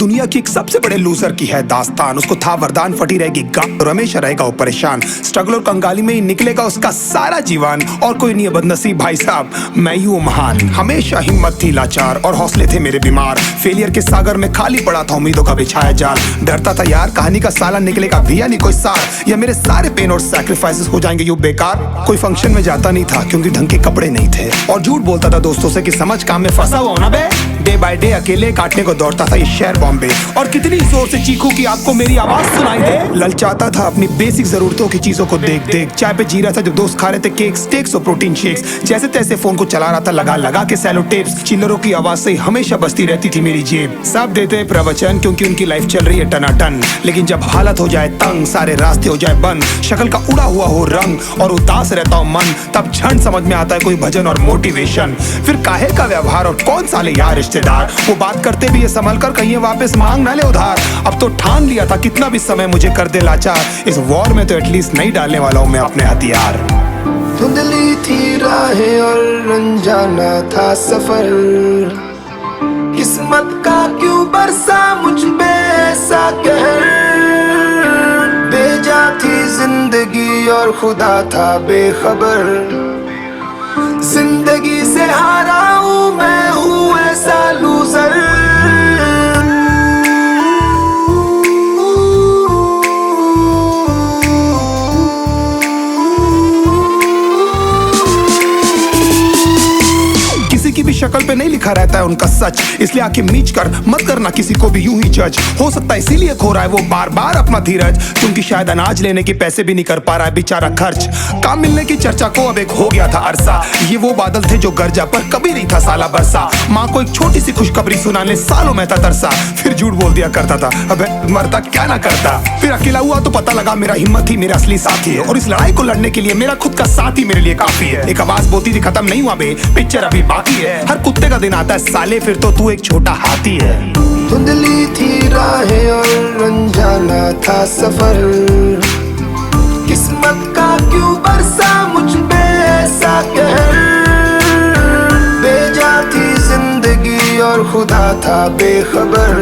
दुनिया की एक सबसे बड़े लूजर की है दास्तान। उसको था वरदान, फटी रहेगी गांड और हमेशा रहेगा वो परेशान। स्ट्रगल और कंगाली में ही निकलेगा उसका सारा जीवन। और कोई नहीं है बदनसीब भाई साहब, मैं ही हूँ महान। हमेशा हिम्मत थी लाचार और हौसले थे मेरे बीमार। फेलियर के सागर में खाली पड़ा था उम्मीदों का बिछाया जाल। डरता था यार कहानी का साला निकलेगा भी या नहीं कोई सार, या मेरे सारे पेन और सैक्रिफाइसेस हो जाएंगे यूं बेकार। कोई फंक्शन में जाता नहीं था क्योंकि ढंग के कपड़े नहीं थे, और झूठ बोलता था दोस्तों से कि समझ काम में फंसा हुआ ना बे। डे बाय डे अकेले काटने को दौड़ता था ये शहर बॉम्बे। और कितनी जोर से चीखूं कि आपको मेरी आवाज सुनाई दे। ललचाता था अपनी बेसिक जरूरतों की चीजों को देख देख। चाय पे जी रहा था जब दोस्त खा रहे थे केक, स्टेक्स और प्रोटीन शेक्स। जैसे तैसे फोन को चला रहा था लगा लगा के सैलो टेप्स। चिल्लरों की आवाज से हमेशा बजती रहती थी मेरी जेब। सब देते प्रवचन क्योंकि उनकी लाइफ चल रही है टनाटन, लेकिन जब हालत हो जाए तंग, सारे रास्ते हो जाए बंद, शक्ल का उड़ा हुआ हो रंग और उदास रहता हो मन, तब झंड समझ में आता है कोई भजन और मोटिवेशन। फिर काहे का व्यवहार और कौन साले यार रिश्तेदार, वो बात करते भी ये संभल कर कहीं वापस मांग ना ले उधार। अब तो ठान लिया था कितना भी समय मुझे कर दे लाचार, इस वॉर में तो एटलीस्ट नहीं डालने वाला हूं मैं अपने हथियार। धुंधली थी राहें और अनजाना था सफर, किस्मत का क्यों बरसा मुझ पे ऐसा कहर। बेजा थी जिंदगी और खुदा था बेखबर, जिंदगी से हारा हूँ मैं, हूँ ऐसा लूजर। की भी शक्ल पे नहीं लिखा रहता है उनका सच, इसलिए आंखें मीच कर मत करना किसी को भी यूं ही जज। हो सकता है इसीलिए खो रहा है वो बार बार अपना धीरज, क्योंकि शायद अनाज लेने के पैसे भी नहीं कर पा रहा है बेचारा खर्च। काम मिलने की चर्चा को अब एक हो गया था अरसा, ये वो बादल थे जो गरजा पर कभी नहीं था साला बरसा। माँ को एक छोटी सी खुशखबरी सुनाने सालों में था तरसा, फिर झूठ बोल दिया करता था अबे मरता क्या ना करता। फिर अकेला हुआ तो पता लगा मेरा हिम्मत ही मेरा असली साथी है, और इस लड़ाई को लड़ने के लिए मेरा खुद का साथ ही मेरे लिए काफी है। एक आवाज बोलती थी खत्म नहीं हुआ बे, पिक्चर अभी बाकी है। हर कुत्ते का दिन आता है साले, फिर तो तू एक छोटा हाथी है। धुंधली थी राहें और अनजाना था सफर, किस्मत का क्यों बरसा मुझ पे ऐसा कहर। बेजा थी जिंदगी और खुदा था बेखबर,